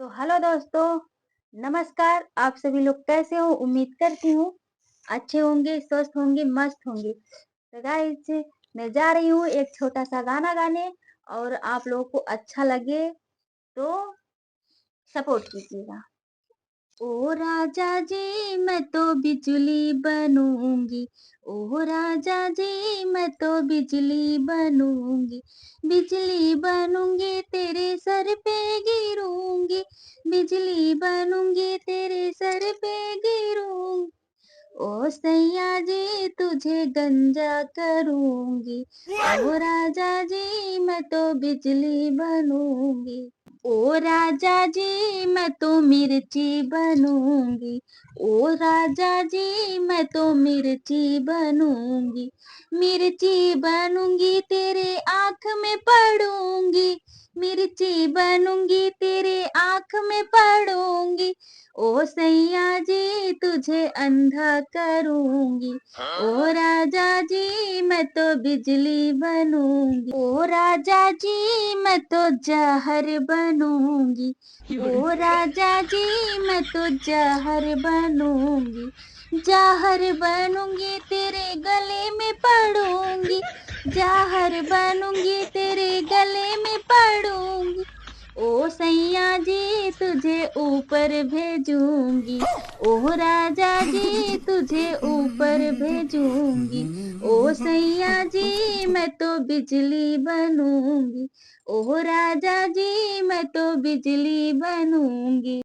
तो हेलो दोस्तों, नमस्कार। आप सभी लोग कैसे हो? उम्मीद करती हूँ अच्छे होंगे, स्वस्थ होंगे, मस्त होंगे। तो गाइस, मैं जा रही हूँ एक छोटा सा गाना गाने और आप लोगों को अच्छा लगे तो सपोर्ट कीजिएगा। ओ राजा जी मैं तो बिजली बनूंगी। ओ राजा जी मैं तो बिजली बनूंगी। बिजली बनूंगी तेरे सर पे गिरूंगी। बिजली बनूंगी तेरे सर पे गिरूंगी। ओ सैया जी तुझे गंजा करूंगी। ओ राजा जी मैं तो बिजली बनूंगी। ओ राजा जी मैं तो मिर्ची बनूंगी। ओ राजा जी मैं तो मिर्ची बनूंगी। मिर्ची बनूंगी तेरे आँख में पड़ूंगी। मिर्ची बनूंगी तेरे आँख में पड़ूंगी। ओ सैया जी तुझे अंधा करूंगी। ओ राजा जी मैं तो बिजली बनूंगी। ओ राजा जी मैं तो जहर बनूंगी। ओ राजा जी मैं तो जहर बनूंगी। जहर बनूंगी तेरे गले में पड़ूंगी। जहर बनूंगी तेरे गले में पड़ूंगी। ओ सैया जी तुझे ऊपर भेजूंगी। ओ राजा जी तुझे ऊपर भेजूंगी। ओ सैया जी मैं तो बिजली बनूंगी। ओ राजा जी मैं तो बिजली बनूंगी।